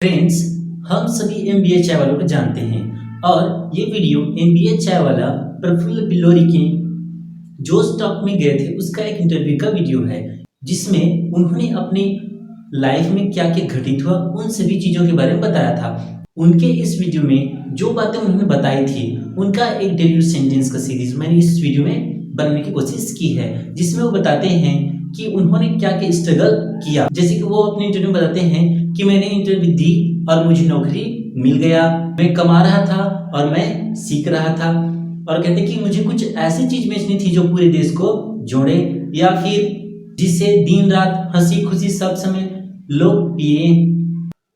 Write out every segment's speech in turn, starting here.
Friends, हम सभी MBA चाय वालों को जानते हैं और ये वीडियो एमबीए चाय वाला प्रफुल्ल बिलोरी के जो स्टॉक में गए थे उसका एक इंटरव्यू का वीडियो है, जिसमें उन्होंने अपनी लाइफ में क्या क्या घटित हुआ उन सभी चीज़ों के बारे में बताया था। उनके इस वीडियो में जो बातें उन्होंने बताई थी उनका एक डेली सेंटेंस का सीरीज मैंने इस वीडियो में बनाने की कोशिश की है, जिसमें वो बताते हैं कि उन्होंने क्या क्या स्ट्रगल किया। जैसे कि वो अपने इंटरव्यू में बताते हैं कि मैंने इंटरव्यू दी और मुझे नौकरी मिल गया, मैं कमा रहा था और मैं सीख रहा था। और कहते कि मुझे कुछ ऐसी चीज बेचनी थी जो पूरे देश को जोड़े, या फिर जिसे दिन रात हंसी खुशी सब समय लोग पिए,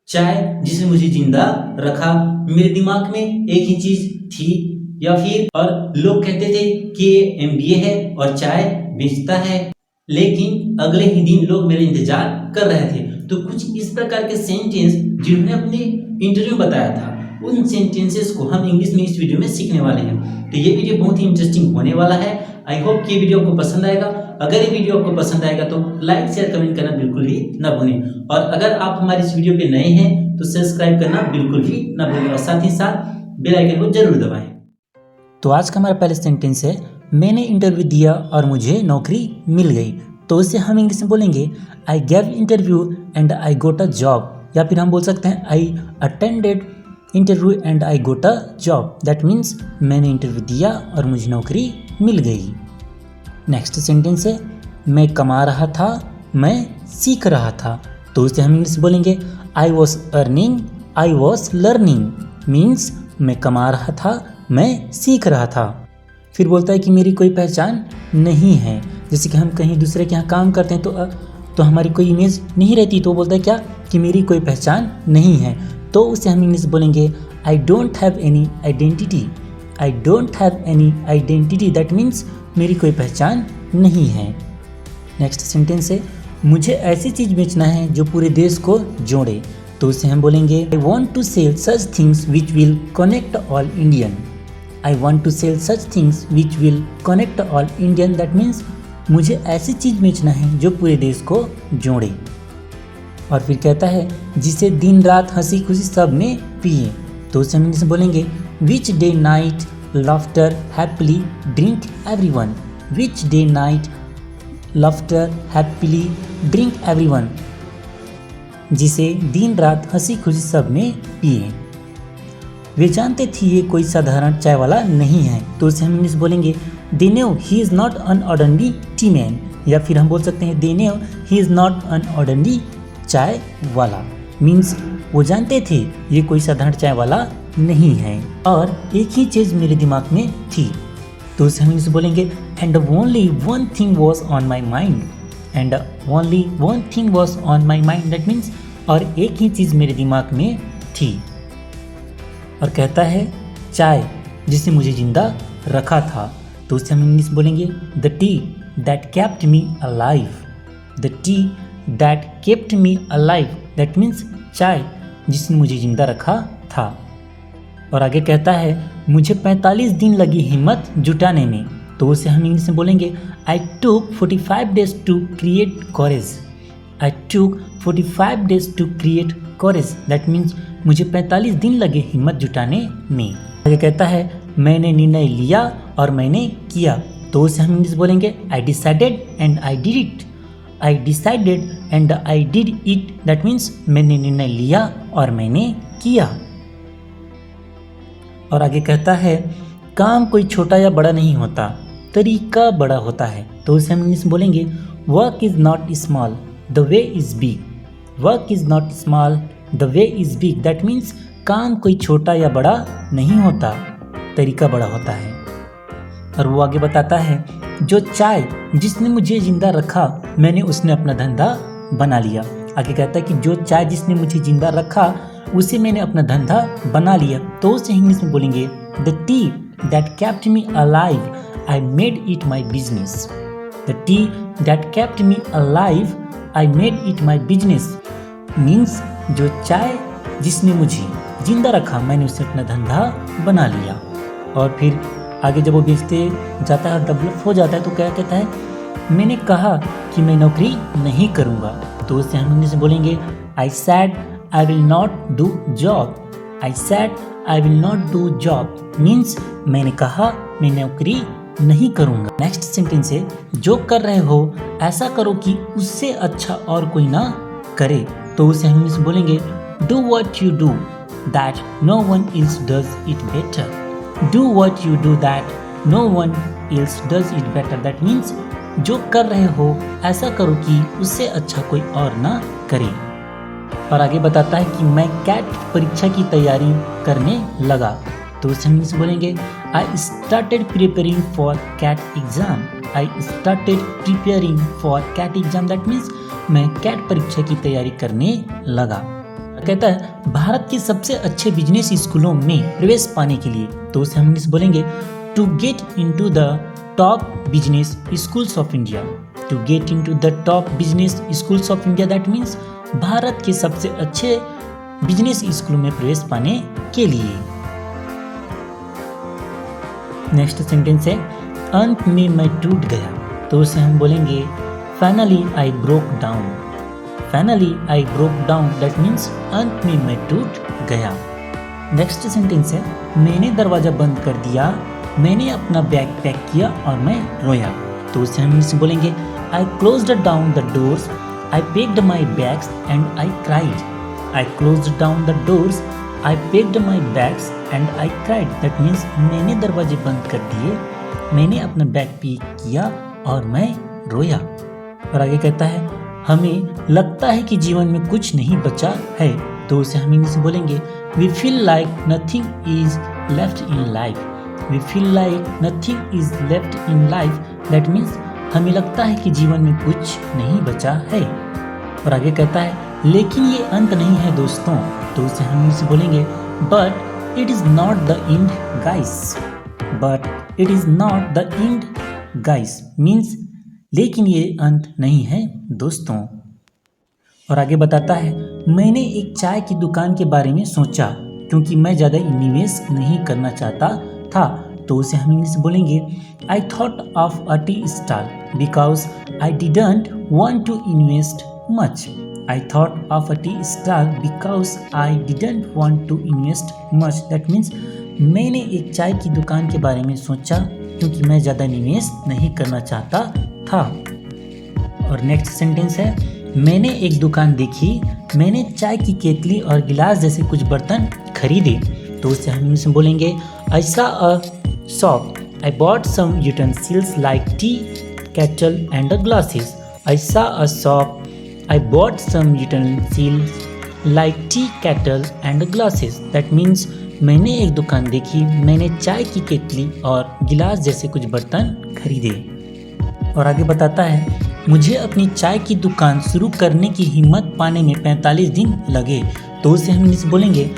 चाय जिसे मुझे जिंदा रखा। मेरे दिमाग में एक ही चीज थी, या फिर और लोग कहते थे कि ये एमबीए है और चाय बेचता है, लेकिन अगले ही दिन लोग मेरा इंतजार कर रहे थे। तो कुछ इस प्रकार के सेंटेंस जिन्होंने अपने इंटरव्यू में बताया था, उन सेंटेंसेस को हम इंग्लिश में इस वीडियो में सीखने वाले हैं। तो ये वीडियो बहुत ही इंटरेस्टिंग होने वाला है। आई होप कि ये वीडियो आपको पसंद आएगा। अगर ये वीडियो आपको पसंद आएगा तो लाइक शेयर कमेंट करना बिल्कुल भी ना भूलें, और अगर आप हमारे इस वीडियो पे नए हैं तो सब्सक्राइब करना बिल्कुल भी ना भूलें और साथ ही साथ बेल आइकन को जरूर दबाएं। तो आज का हमारा पहला सेंटेंस है, मैंने इंटरव्यू दिया और मुझे नौकरी मिल गई। तो इसे हम इंग्लिश में बोलेंगे I gave interview and I got a job, या फिर हम बोल सकते हैं I attended interview and I got a job. That means मैंने इंटरव्यू दिया और मुझे नौकरी मिल गई। नेक्स्ट सेंटेंस है, मैं कमा रहा था, मैं सीख रहा था। तो इसे हम इंग्लिश में बोलेंगे I was earning, I was learning. Means मैं कमा रहा था, मैं सीख रहा था। फिर बोलता है कि मेरी कोई पहचान नहीं है। जैसे कि हम कहीं दूसरे के यहाँ काम करते हैं तो हमारी कोई इमेज नहीं रहती, तो बोलता है क्या कि मेरी कोई पहचान नहीं है। तो उसे हम इंग्लिश बोलेंगे I don't have any identity, I don't have any identity. That means मेरी कोई पहचान नहीं है। नेक्स्ट सेंटेंस है, मुझे ऐसी चीज़ बेचना है जो पूरे देश को जोड़े। तो उसे हम बोलेंगे I want to sell such things which will connect all Indian. I want to sell such things which will connect all Indian. That means मुझे ऐसी चीज़ बेचना है जो पूरे देश को जोड़े। और फिर कहता है जिसे दिन रात हंसी खुशी सब में पिए। तो उसे हम इंग्लिश में बोलेंगे which day night laughter happily drink everyone. Which day night laughter happily drink everyone, जिसे दिन रात हंसी खुशी सब में पिए। वे जानते थे ये कोई साधारण चाय वाला नहीं है। तो उसे हम इंग्लिश बोलेंगे they knew he is not an ordinary T man, या फिर हम बोल सकते हैं they knew he is not an ordinary चाय वाला। मीन्स वो जानते थे ये कोई साधारण चाय वाला नहीं है, और एक ही चीज़ मेरे दिमाग में थी। तो उसे हम इंग्लिश बोलेंगे and only one thing was on my mind, and only one thing was on my mind. That means और एक ही चीज़ मेरे दिमाग में थी। और कहता है चाय जिसने मुझे जिंदा रखा था। तो उससे हम इंग्लिश बोलेंगे the T that kept me alive, the T that kept me alive. That means चाय जिसने मुझे जिंदा रखा था। और आगे कहता है मुझे 45 दिन लगी हिम्मत जुटाने में। तो उसे हम इंग्लिश में बोलेंगे आई took 45 days to create courage. I took 45 days to create courage. That means मुझे 45 दिन लगे हिम्मत जुटाने में। आगे कहता है मैंने निर्णय लिया और मैंने किया। तो उसे हम इंग्लिश बोलेंगे I decided and I did it. I decided and I did it. That means मैंने निर्णय लिया और मैंने किया। और आगे कहता है काम कोई छोटा या बड़ा नहीं होता, तरीका बड़ा होता है। तो उसे हम इंग्लिश में बोलेंगे work is not small the way is big. Work is not small the way is big. That means काम कोई छोटा या बड़ा नहीं होता, तरीका बड़ा होता है। और वो आगे बताता है जो चाय जिसने मुझे जिंदा रखा मैंने उसने अपना धंधा बना लिया। आगे कहता है कि जो चाय जिसने मुझे जिंदा रखा उसे मैंने अपना धंधा बना लिया। तो उसे इंग्लिश में बोलेंगे the T that kept me alive I made it my business. The T that kept me alive I made it my business. Means जो चाय जिसने मुझे जिंदा रखा मैंने उसे अपना धंधा बना लिया। और फिर आगे जब वो बेचते जाता है और डेवलप हो जाता है तो क्या कहता है मैंने कहा कि मैं नौकरी नहीं करूँगा। तो उससे हम इंग्लिश में बोलेंगे आई sad I will not do job. I said I will not do job means मैंने कहा मैं नौकरी नहीं करूँगा। नेक्स्ट सेंटेंस है जो कर रहे हो ऐसा करो कि उससे अच्छा और कोई ना करे, तो उसे हम इंग्लिश बोलेंगे do what you do that no one else does it better. Do what you do that no one else does it better. That means जो कर रहे हो ऐसा करो कि उससे अच्छा कोई और ना करे। और आगे बताता है कि मैं कैट परीक्षा की तैयारी करने लगा, तो उसे हम इंग्लिश बोलेंगे I started preparing for CAT exam. I started preparing for CAT exam. That means मैं कैट परीक्षा की तैयारी करने लगा। कहता है भारत के सबसे अच्छे बिजनेस स्कूलों में प्रवेश पाने के लिए, तो उसे हम इंग्लिश बोलेंगे to get into the top business schools of India. To get into the top business schools of India. That means Bharat के सबसे अच्छे बिजनेस स्कूलों में प्रवेश पाने के लिए। नेक्स्ट सेंटेंस है अंत में मैं टूट गया, तो उसे हम बोलेंगे finally I broke down. Finally I broke down. That means अंत में मैं टूट गया। नेक्स्ट सेंटेंस है मैंने दरवाजा बंद कर दिया, मैंने अपना बैग पैक किया और मैं रोया, तो उसे हम इंग्लिश में बोलेंगे I closed down the doors, I packed my bags and I cried. I closed down the doors, I packed my bags and I cried. That means मैंने दरवाजे बंद कर दिए, मैंने अपना बैग पैक किया और मैं रोया। और आगे कहता है हमें लगता है कि जीवन में कुछ नहीं बचा है, तो उसे हम इंग्लिश में बोलेंगे we feel like nothing is left in life. We feel like nothing is left in life. That means हमें लगता है कि जीवन में कुछ नहीं बचा है। और आगे कहता है लेकिन ये अंत नहीं है दोस्तों, तो उसे हम इंग्लिश में बोलेंगे but it is not the end guys. But it is not the end guys means लेकिन ये अंत नहीं है दोस्तों। और आगे बताता है मैंने एक चाय की दुकान के बारे में सोचा क्योंकि मैं ज़्यादा निवेश नहीं करना चाहता था, तो उसे हम इंग्लिश बोलेंगे I thought of a tea stall because I didn't want to invest much. I thought of a tea stall because I didn't want to invest much. That means मैंने एक चाय की दुकान के बारे में सोचा क्योंकि मैं ज़्यादा निवेश नहीं करना चाहता था। और नेक्स्ट सेंटेंस है मैंने एक दुकान देखी, मैंने चाय की केतली और गिलास जैसे कुछ बर्तन खरीदे, तो उससे हम इंग्लिश में बोलेंगे I saw a shop, I bought some utensils like tea kettle and glasses. I saw a shop, I bought some utensils like tea kettle and glasses. That means मैंने एक दुकान देखी, मैंने चाय की केतली और गिलास जैसे कुछ बर्तन खरीदे। और आगे बताता है मुझे अपनी चाय की दुकान शुरू करने की हिम्मत पाने में 45 दिन लगे, तो उसे हम इंग्लिश बोलेंगे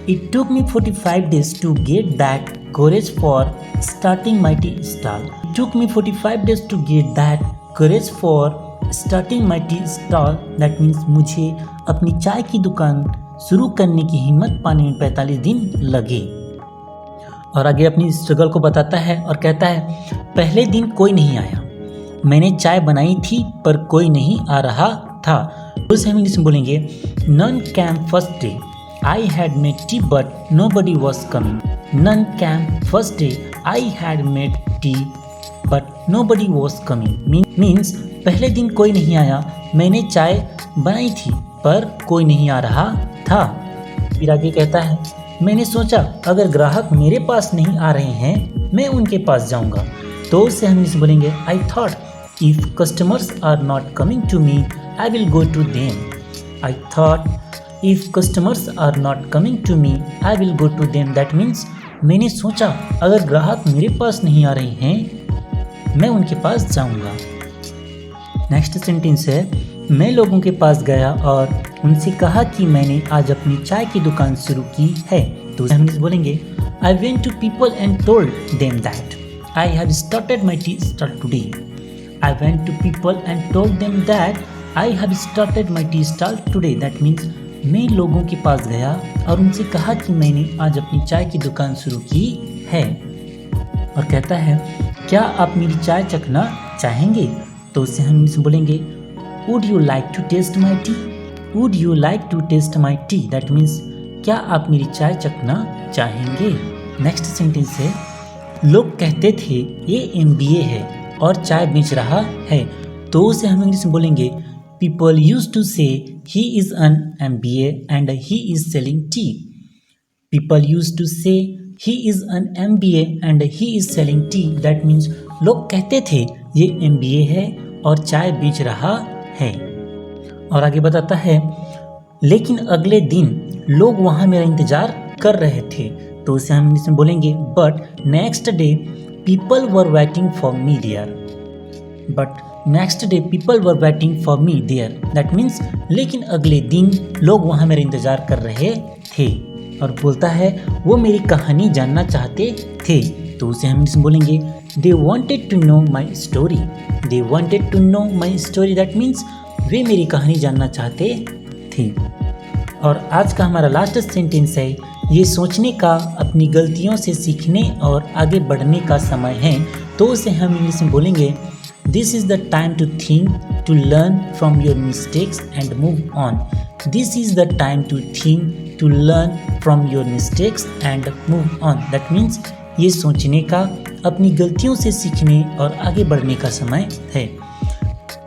it took me 45 days to get that courage for starting my tea stall. It took me 45 days to get that courage for starting my tea stall. That means मुझे अपनी चाय की दुकान शुरू करने की हिम्मत पाने में 45 दिन लगे। और आगे अपनी स्ट्रगल को बताता है और कहता है पहले दिन कोई नहीं आया, मैंने चाय बनाई थी पर कोई नहीं आ रहा था, उसे हम इंग्लिश में बोलेंगे none came first day, I had made tea but nobody was coming. None came first day, I had made tea but nobody was coming means पहले दिन कोई नहीं आया, मैंने चाय बनाई थी पर कोई नहीं आ रहा था। फिर आगे कहता है मैंने सोचा अगर ग्राहक मेरे पास नहीं आ रहे हैं मैं उनके पास जाऊंगा, तो उससे हम इसे बोलेंगे I thought if customers are not coming to me I will go to them. I thought if customers are not coming to me I will go to them. That means मैंने सोचा अगर ग्राहक मेरे पास नहीं आ रहे हैं मैं उनके पास जाऊंगा। नेक्स्ट सेंटेंस है मैं लोगों के पास गया और उनसे कहा कि मैंने आज अपनी चाय की दुकान शुरू की है, तो हम इसे बोलेंगे I went to people and told them that I have started my tea stall today. I went to people and told them that I have started my tea stall today. That means मैं लोगों के पास गया और उनसे कहा कि मैंने आज अपनी चाय की दुकान शुरू की है। और कहता है क्या आप मेरी चाय चखना चाहेंगे, तो उससे हम इसे बोलेंगे Would you like to taste my tea? Would you like to taste my tea, that means क्या आप मेरी चाय चखना चाहेंगे। नेक्स्ट सेंटेंस है, लोग कहते थे ये MBA है और चाय बेच रहा है, तो उसे हम इंग्लिश में बोलेंगे people use to say he is an MBA and he is selling tea. People use to say he is an MBA and he is selling tea, that means लोग कहते थे ये MBA है और चाय बेच रहा है। और आगे बताता है, लेकिन अगले दिन लोग वहाँ मेरा इंतज़ार कर रहे थे, तो उसे हम इंग्लिश में बोलेंगे but next day people were waiting for me there. But next day people were waiting for me there, that means लेकिन अगले दिन लोग वहाँ मेरा इंतज़ार कर रहे थे। और बोलता है वो मेरी कहानी जानना चाहते थे, तो उसे हम इंग्लिश में बोलेंगे they wanted to know my story. They wanted to know my story, that means वे मेरी कहानी जानना चाहते थे। और आज का हमारा लास्ट सेंटेंस है, ये सोचने का, अपनी गलतियों से सीखने और आगे बढ़ने का समय है, तो उसे हम इंग्लिश में बोलेंगे this is the time to think, to learn from your mistakes and move on. This is the time to think, to learn from your mistakes and move on, that means ये सोचने का, अपनी गलतियों से सीखने और आगे बढ़ने का समय है।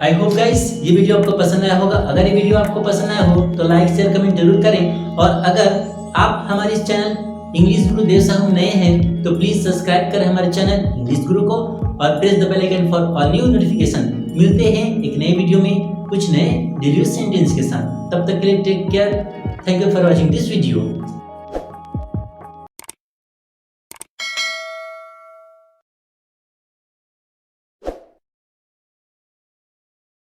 आई होप गाइस ये वीडियो आपको पसंद आया होगा। अगर ये वीडियो आपको पसंद आया हो तो लाइक शेयर कमेंट जरूर करें, और अगर आप हमारे इस चैनल इंग्लिश गुरु देव साहू नए हैं तो प्लीज सब्सक्राइब करें हमारे चैनल इंग्लिश गुरु को और press the bell icon for all new notification. मिलते हैं एक नए वीडियो में कुछ नए डेली सेंटेंस के साथ। तब तक के लिए take care. Thank you for watching this video.